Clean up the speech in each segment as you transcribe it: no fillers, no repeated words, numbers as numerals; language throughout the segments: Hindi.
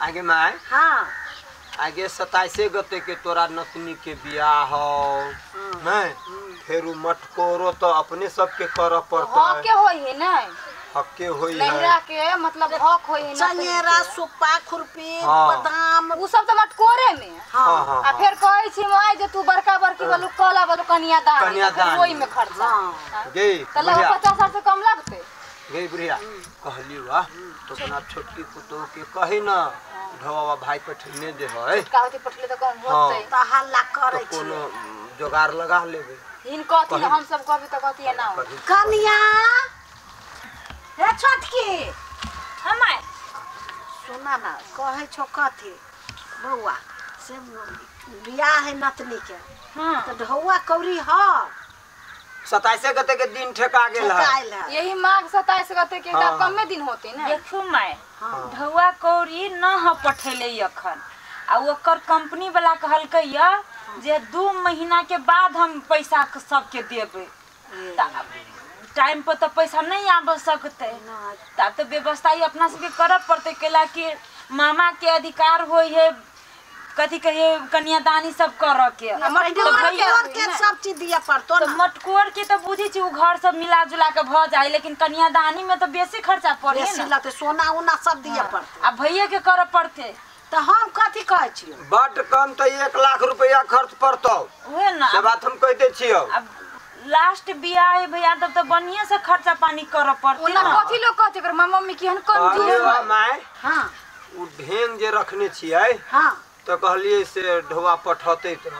आगे माय हाँ आगे 27 गते के तोरा नतनी के बियाह हो नहीं फिर मटकोरो तो अपने सबके कर पड़ता है। हक के होई है नहीं हक्के होई लहरा है के मतलब हक होई है चंगेरा सुप्पा खुरपी हाँ। बादाम उ सब तो मटकोरे में हाँ हाँ आ फिर कहै छी माय जे तू बड़का बड़की बोलू कला बोलू कन्यादान कन्यादान। ओई में खर्चा गे त लगभग 50,000 से कम लगते गे बुढ़िया कहली वाह तो अपना छोटकी पुतो के कही ना ढोवा भाई पठने दे है कहती पटले तो कम हाँ। होतै तो हल्ला तो करे छी कोनो जोगाड़ लगा लेबे हिन कहती हम सब कहबी त कहती ना कन्या हे छोटकी हम आए सुना ना कहे छो कथी बउआ से बियाह है नतनी के हां तो ढौआ कौरी ह 27 गते के दिन ठेका गेल है ठकाइल है यही माघ 27 गते के हाँ। कमे दिन होते ना देखू माय हाँ। ढौआ कौड़ी न ह पठेले अखन आ ओकर कंपनी वाला कहलकै या जे 2 महीना के बाद हम पैसा सबके देबै टाइम पर तो पैसा नहीं आब सकते तब तो व्यवस्था ही अपना सबके करब पड़ते कैला कि मामा के अधिकार होई है कथी कहिए कन्यादानी सब कर के मटकोर के सब चीज दिया पड़तो तो ना मटकोर के तो बुझी छी उ घर सब मिला जुला के भ जाए लेकिन कन्यादानी में तो बेसी खर्चा पड़े बेसी ना लगते सोना उना सब दिया पड़तो आ भैया के कर पड़ते तो हम कथी कहै छी बड कम तो 1 लाख रुपया खर्च पड़तो उहे ना से बात हम कहते छियो अब लास्ट बियाह है भैया तब तो बढ़िया से खर्चा पानी कर पड़ते ओना ना कथी लोग कहते कर मम्मी की हन कम अरे दूर वाह माय हां उ ढेंग जे रखने छियै हां तो कहलिए से ढोवा पठते तो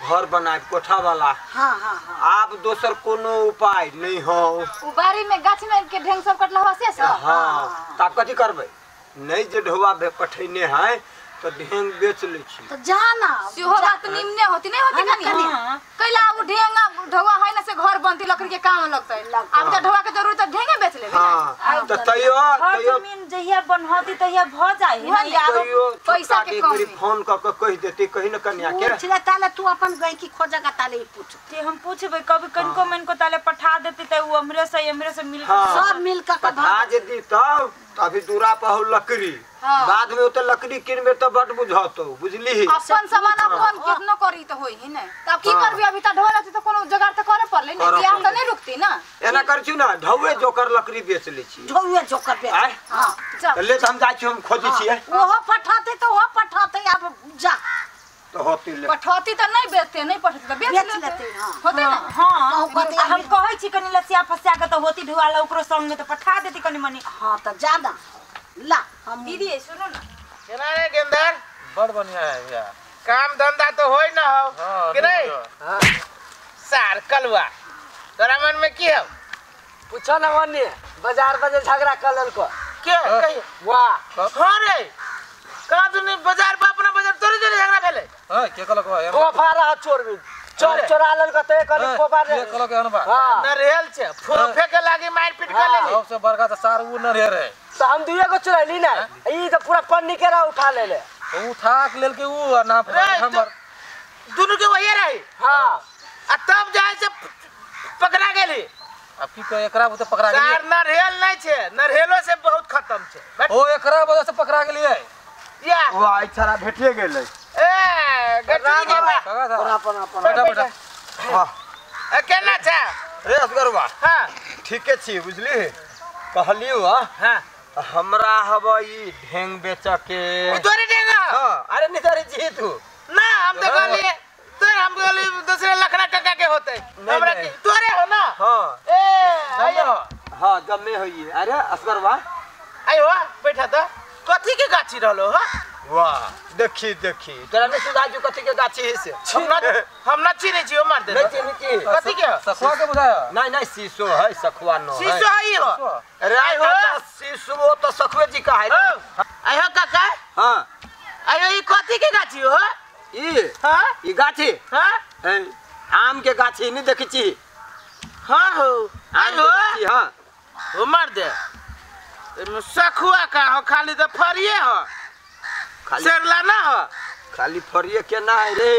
घर बनाए कोठा वाला हां हां हां आप दोसर कोनो उपाय नहीं हो उ बारी में गाछ में के ढेंग सब कटलवा से सब हाँ तब कथी करबै नहीं जे ढोवा पठैने है तो ढेंग बेच ले छी तो जाना सेहो बात निम्ने होती नहीं होती हाँ, कनी हाँ। कैला उ ढेंगा ढवा है ना से घर बनती लकड़ी के काम लगतै अब तो ढवा के जरूरत है ढेंगे बेच लेबे हाँ तो तैयो हर जमीन जहिया बनहती तहिया भ जाए है ना वही यार तैयो पैसा के एक कमी। बारी फोन क के कह देती कहीं न कन्या के पूछले ताले तू अपन गई की खोजगा ताले पूछ ते हम पूछबे कभी कनको मन को ताले पठा देती त उ हमरे से मिल के हाँ। सब मिल के पठा जेती तब अभी दूरा पर हो लकड़ी हाँ। बाद में तो लकड़ी किनबे तो बट बुझातो बुझली अपन सामान अपन कितनो करी तो होई है ना तब की हाँ। करबी अभी त ढोलती तो कोनो जगार त करे पड़ले ना करऽ बियाह त पड़ले। नहीं रुकती ना एना कर छी ना ढौवे जोकर लकड़ी बेच ले छी ढौए जोकर पे आय हां चल ले हम जाय छी हम खोजी छियै ओहो पठाते तो वो पठाते अब जा तो होती ले पठौती तो नहीं बेचते नहीं पठौती तो बेच बेच लेते लेते, हाँ। होते ना हां कहू कथी हम कहै छी कनी लसिया फसिया के तो होती ढुआला ओकरो संग में तो पठा देती कनी मनी हां तो जाना ला हम दीदी सुनो ना केना रे गेंदर बड़ बढ़िया है भैया काम धंधा तो होई ना हो हाँ, कि नहीं हाँ। सार कलवा तोरा मन में की हो पूछो ना वन्य बाजार बजे झगड़ा कलल को के कही वाह हां रे कहां तूने बाजार पे अपना बाजार तोरे जरे झगड़ा भेले हां के कलक बा ओ फारा चोर भी चोर चोरा लेल कते कल कोबार ये कलो के अनबा हां न रेल छे फोफे के लागी मार पीट कर लेली सबसे बड़का तो सार उ न रे रे तो हम दुए को चुरैली ना ई तो पूरा पन्नी के रा उठा ले ले उ उठा के लेल के उ ना हमर दोनों के वही रही हां आ तब जाए से पकड़ा गेली अब की कह एकरा तो पकड़ा गेली सार न रेल नहीं छे न रेलो से बहुत खत्म छे ओ एकरा वजह से पकड़ा गेली है या ओ आई छरा भेटिए गेलै ए गट्टी के बा कगा था अपन अपन बेटा बेटा हां केना छे रे असगरवा हां ठीके छी बुझली कहलियो हां हमरा हवई ढेंग बेच के तोरे देगा हां अरे नितारी जी तू ना हम तो कहली तो हम कहली दूसरे लखना टका के होते हमरा नहीं। तोरे हो ना हां ए आयो हां जब में होई अरे असगरवा आयो बैठा तो कथी के गाछी रहलो हो वाह देखी देखी तोरा ने सुधाजू कथी के गाछी है से हम ना चिने छियो मार दे नहीं चिनी की कथी के सखुआ के बुझाया नहीं नहीं शीशो है सखुआ नो है शीशो आई हो अरे आयो शीशो तो सखुए जी का है आयो काका हां आयो ई कथी के गाछी हो ई हां ई गाछी हां है आम के गाछी नहीं देखी छी हां हो आम के गाछी हां हो मार दे एमे सखुआ का हो खाली तो फरिए हो खाली सेरला ना हो खाली फरिए के ना है रे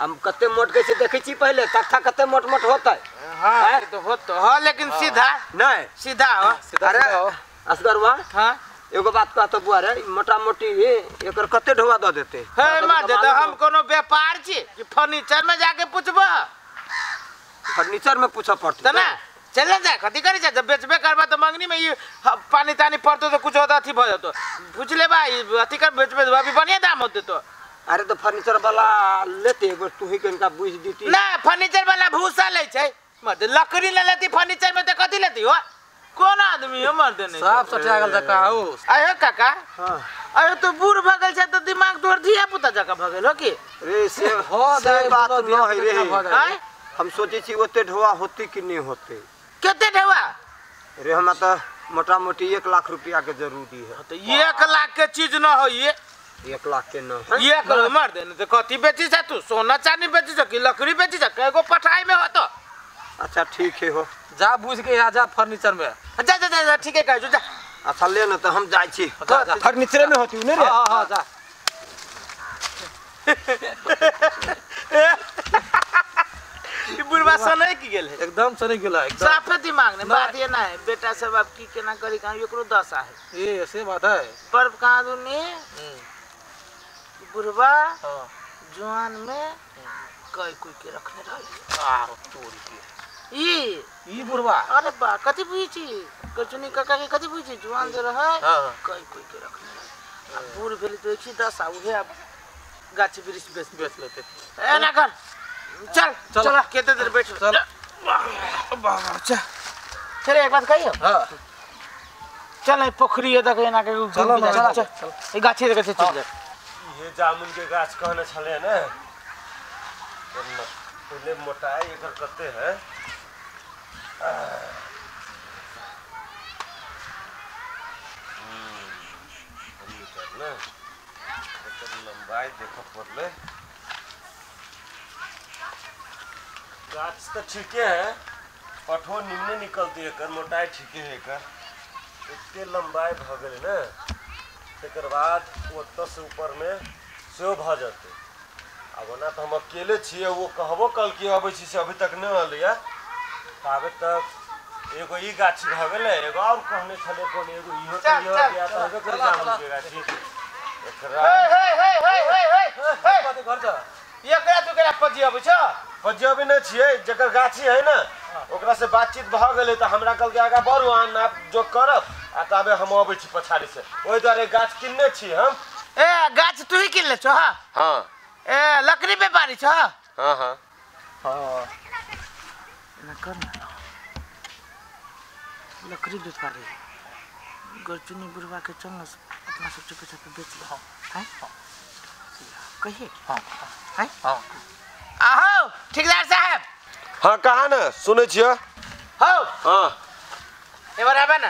हम कते मोट कैसे देखी छी पहले तख्ता कते मोट मोट होता है हां तो हो तो हो लेकिन सीधा नहीं सीधा हो अरे असगरवा हां एगो बात कहत बुआ रे मोटा मोटी एकर कते ढोआ द देते हे मार दे हम कोनो व्यापार छी कि फर्नीचर में जाके पूछबा फर्नीचर में पूछा पड़ता ना चले जा कथी करे जा जब बेचबे करबा तो मंगनी में ये पानी तानी पड़तो तो कुछ होता थी भ जातो पूछ ले भाई अथी कर बेचबे अभी बढ़िया दाम होते तो अरे तो फर्नीचर वाला लेते एगो तू ही कनका बुझ दीती ना फर्नीचर वाला भूसा ले छै मत लकड़ी ले लेती फर्नीचर में तो कथी लेती हो कौन आदमी है मर्द नहीं साफ सटिया गल जका हो आयो काका हां आयो तो बूढ़ भगल छै तो दिमाग तोर धिया पुता जका भगल हो की रे से हो से बात न है रे हैं हम सोचे छी ओते ढोआ होती कि नहीं होते केते ढेवा रे हम तो मोटा मोटी 1 लाख रुपया के जरूरी है तो 1 लाख के चीज न हो ये 1 लाख के न है ये कर मार दे तो कथी बेची छ तू सोना चांदी बेची छ कि लकड़ी बेची छ कएगो पठाई में हो तो अच्छा ठीक है हो जा बुझ के आ जा फर्नीचर में जा जा जा ठीक है कहू जा अच्छा ले न तो हम जाय छी जा, जा। फर्नीचर में होती नहीं रे हां हां जा ई बुढ़वा सने की गेल है एकदम सही गेला एकदम साफे दिमाग ने बात ये ना है बेटा सब अब की केना करी का एकरो दशा है ये ऐसे बात है पर कहां दुनी बुढ़वा हां जवान में कोई कोई के रखने रही आ तोरी के ई बुढ़वा अरे बा कथी बुझी छी कचुनी काका के कथी बुझी जवान जे रहे हां कोई कोई के रखने रही अब बूढ़ भेली तो एक ही दशा उहे अब गाछ वृक्ष बेच लेते ए ना कर चल चल केते देर बैठ चल बाबा चल चल एक बात कहियो हां चल ए पोखरी है देख एना के चलो ना चल ए गाछी देख चल जा ये जामुन के गाछ कहने छले ना पहले मोटाई एकर कते है ना एकर लंबाई देखो पड़ले गाछ तो ठीक है पठो निम्ने निकलती एकर मोटाई ठीक है एकर इतने लंबाई भ गेल ना तकर बाद ओतऽ से ऊपर में सेहो भ जाते अब ओना तो हम अकेले छिए वो कहबो कल कि अबै छी से अभी तक नहीं अलिया ताबे तक एगो ई गाछ भ गेलै एगो और कहने छले कोन एगो इहो तो इहो गया तो एगो कर जामुन के गाछ एकरा कते घर जा एकरा तू केरा पजी अबै छ पजी अभी नहीं छिए जकर गाछी है ना ओकरा से बातचीत भ गेलै तो हमरा कल के आगा बढ़ू आ नाप जो करब आ ताबे हम अबै छी पछाड़ी से ओइ द्वारे गाछ किनने छी हम ए गाछ तू ही किन ले छ हां ए लकड़ी व्यापारी छ हां हां हां ना कर ना लकड़ी व्यापारी गरचुनी बुढ़वा के चल ना अपना सब चुपे चापे बेच लो हैं कहिए हां हैं हां आओ ठेकेदार साहब हां कहा ना सुनै छियो हो हां एबार आबे ना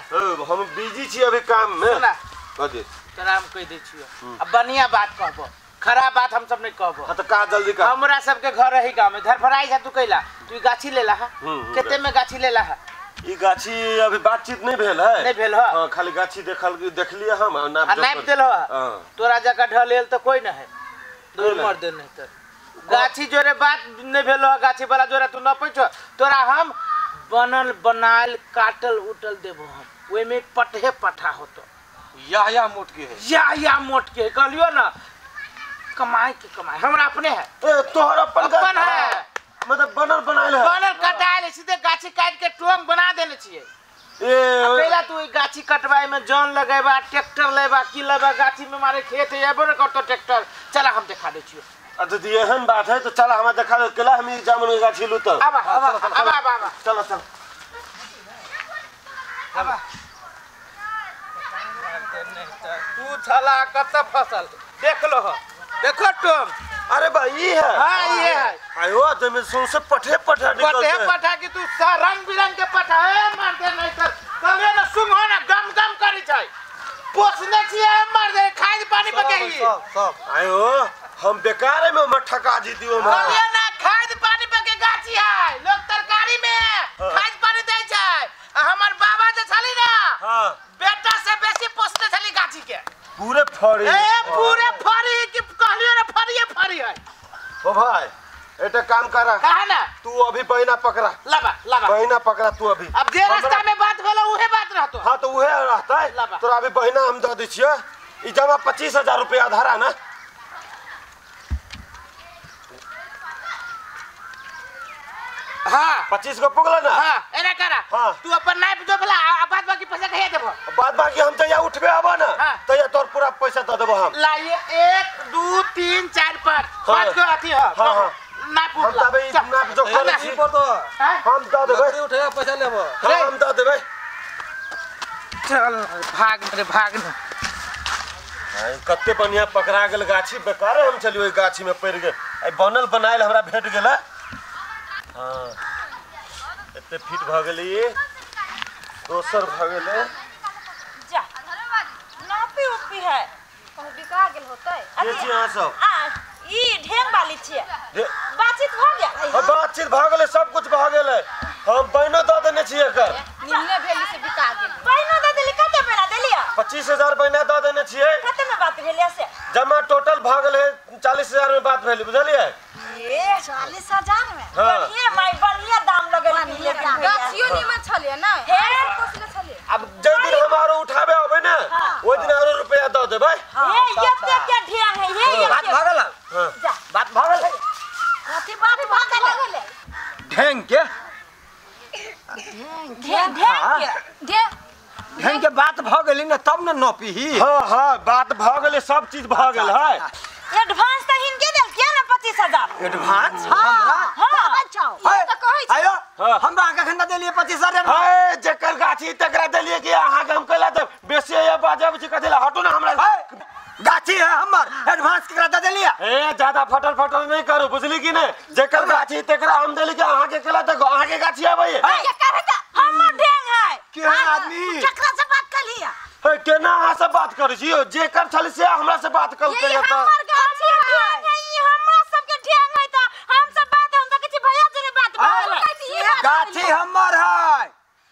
हम बिजी छी अभी काम में सुना कथी तोरा हम कह दे छियो अब बढ़िया बात कहबो खराब बात हम सब नहीं कहबो हां तो कहा जल्दी का हमरा सबके घर रही गांव में धरफराई है तू कैला तू गाछी लेला है केते में गाछी लेला है ई गाछी अभी बातचीत नहीं भेल है नहीं भेल है हां खाली गाछी देख लिए हम नाप नाप देलो हां तोरा जगह ढलेल तो कोई ना है दूर मर दे नहीं तो गाछी जोरे बात नहीं भेलो गाछी वाला जोरे तू न पैछो तोरा हम बनल बनाल काटल उटल देबो हम ओइ में पठे पठा होतो या मोट के है या मोट के कहलियो ना कमाई के कमाई हमरा अपने है ए तोहर अपन है मतलब बनल बनाइल है बनल कटाइल सीधे गाछी काट के टोंग बना देने छिए ए पहला तू ई गाछी कटवाई में जौन लगेबा ट्रैक्टर लेबा की लेबा गाछी में मारे खेत है एबो न करतो ट्रैक्टर चला हम दिखा दे छियो अच्छा तो एहन बात है तो चल हमरा दिखा दे केला हम ई जामुन के गाछी लू तो अब चलो चल अब तू छला कत फसल देख लो देखो टोंग अरे भाई ये है हां ये है आयो तो में सौंसे पठे पठा निकलते पठे पठा की तू रंग बिरंग के पठा है मार दे नहीं तो कमे न सुंघो ना गम गम करी छै पोसने छिए मार दे खाद पानी पकेगी सब आयो हम बेकार में मत ठका जीती हो कहलिए ना खाद पानी पके गाछी है लोग तरकारी में खाद पानी दै छै हमर बाबा जे छली ना हां बेटा से बेसी पोसने छली गाछी के पूरे फड़ी ए पूरे फरी की कहलिए ना फरी है ओ भाई एटा काम करा कहा ना तू अभी बहिना पकड़ा लबा बहिना पकड़ा तू अभी अब जे रास्ता में बात भेलो उहे बात रहतो हाँ तो उहे रहता है लाबा। तोरा अभी बहिना हम दे दी छियै ई जमा 25,000 रुपया धरा ना हाँ 25 को पुगल ना हाँ एना करा हाँ। तू अपन नाइप जो भला बाद बाकी पैसा कहे देबो बाद बाकी हम तैया उठबे आबो ना हाँ। तैया तोर पूरा पैसा दे देबो हम लाइए 1 2 3 4 5 5 को आती है हाँ, हाँ। नाइप हम तबे नाप जो करे छी हम दे देबै उठेगा पैसा लेबो हाँ, हम दे देबै चल भाग न कते बढ़िया पकड़ा गेल गाछी बेकारे हम चली ओई गाछी में पड़ गेल आई बनल बनाइल हमरा भेट गेल हाँ एते फिट भ गेली दोसर भ गेले जा नापी उपी है कहूँ बिका गेल होतै के छी अहाँ सब आ ई ढेंग वाली छियै रे- बातचीत हो गया बातचीत भ गेलै सब कुछ भ गेलै हम बहिनो दऽ देने छी एकर निन्ने भेली से बिका गेल बहिनो दे देली कते पैसा देलियै 25,000 बहिना दऽ देने छियै कते में बात भेलियै से जमा टोटल भ गेलै 40,000 में बात भेलै बुझलियै ए 40,000 में हाँ बढ़िया माई बढ़िया दाम लगल बढ़िया दाम। गाछियो नीमन छलिए ना हे पोसले छलिए अब जै दिन हमारो उठाबे आबे ना ओइ दिन आरो रुपया दऽ देबै ये ते के ढेंग है ये बात भागल हाँ बात भागल कथी बात भागल ढेंग के ढेंग के ढेंग के बात भ गेली न तब न नपी हाँ हाँ बात भ गेलै सब चीज भ गेल है एडवांस त हिनके देल किया ना 25,000 एडवांस हमरा हां बचाओ है, तो कहै छी आयो हाँ। हमरा आके खंडा देलिए 25,000 है जेकर गाछी तकरा देलिए कि अहाँ के हम कहला त बेसी ये बाजब छी कथेला हटू ना हमरा गाछी है हमर एडवांस केकरा दे देलिए ए ज्यादा फटल नहीं करू बुझली कि नहीं जेकर गाछी तकरा हम देली कि अहाँ के कहला त अहाँ के गाछी आबै ये करेगा हमर ढेंग है के है आदमी केकरा से बात कलिया है केना अहाँ से बात करै छी जेकर छल से हमरा से बात कल ये करिया त हमर गाछी है ये हमरा सब के ढेंग है त हम सब बात हम त किछि भैया जरे बात भइल गाछी हमर है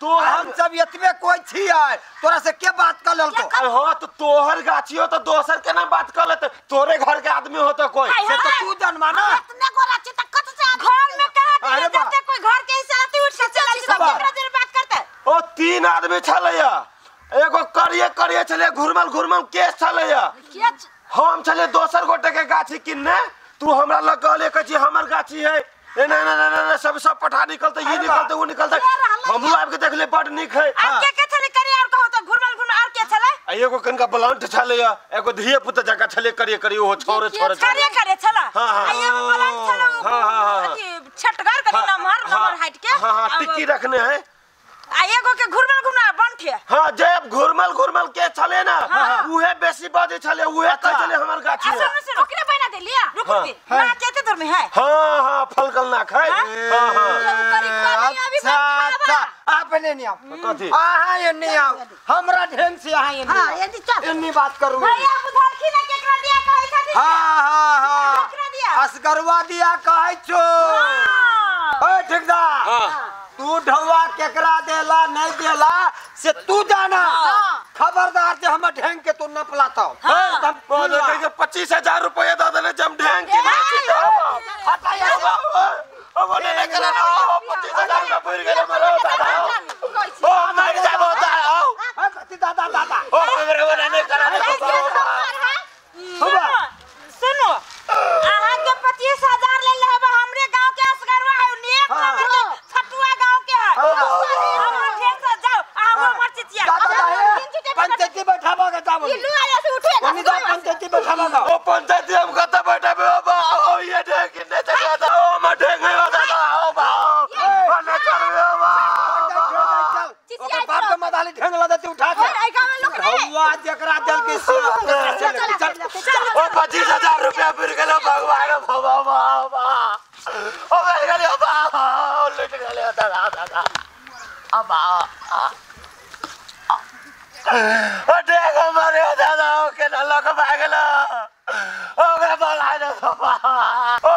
तो हम सब एतबे कोई छियै तोरा से के बात कर ललको हाँ तो तोहर गाछी हो तो दोसर केना बात कर लेते तोरे घर के आदमी हो तो कोई से तो तू जनमा ना इतने गोरा छी त कत से घर में कहा अरे कि बा- जाते कोई घर के हिसाब से उठ के चला सब बा- केकरा जरे बात करते ओ 3 आदमी छलैया एगो करिए छले घुरमल केस छलैया हम छले दोसर गोटे के गाछी किन्ने तू हमरा लग कहले कछि हमर गाछी है ए ना सब पठा निकलते ये निकलते वो निकलते हम आब के देखले बड निक है अब के चले करे और कहो तो घुरमल और के चले एगो कनका ब्लंट छलैया एगो धिये पुत जका छले करिए वो छोरे करे चला हाँ, हाँ। आइए बोलन चलो हाँ। अथी छटगर के नंबर हाइट के हाँ टिक्की रखने हैं आइए गो के घुरमल बंद थे हाँ जब घुरमल के छले ना उहे बेसी बाजे छले उहे कह छले हमर गाछी है सुनो सुनो ओकरे बना दे लिया रुक हाँ। रुक ना केते दूर में है हाँ फलकल ना खाए हाँ अच्छा आपने नहीं आओ कथी आहा ये नहीं आओ हमरा ढेंग से आहा ये हां नहीं यदि चल इन्नी बात करू भैया बुझलखी ना केकरा दिया कहै छथि हाँ केकरा दिया असगरवा दिया कहै छो हाँ। ए ठेकेदार तू ढौआ केकरा देला नहीं देला से तू जाना खबरदार जे हम ढेंग के तू न पलाता हम 25,000 रुपया दे देने जम ढेंग के अब ने करा ना 25,000 का पूरी गेले मरो दादा ओ मर जाबो दादा कति दादा दादा ओ हमरे बने ने करा ना सुनो अहाँ के 25,000 ले लेबा हमरे गांव के असगरवा है नेक नंबर के छटुआ गांव के है हम ढेंग से जाओ हम मरचितिया पंचायती बैठाबा के जाबो लू आया से उठे ओनी दा पंचायती बैठाबा का ओ पंचायती हम कत बैठे बे बा ओ ये ढेंग किने जगह था ओ म ढेंग है दादा ओ बा ओ ने करबे बा ओकर बाप के मदाली ढेंग ला देती उठा के आई गांव में लोग ढौआ जेकरा दिल के से चल ओ 25,000 रुपया फिर गेलो भगवान बाबा ओ गल गेलो बाबा ओ लुट गेलो दादा अबा ओ देख मारे दादा ओ के न लक भागलो ओ गरे बोलाय न बाबा ओ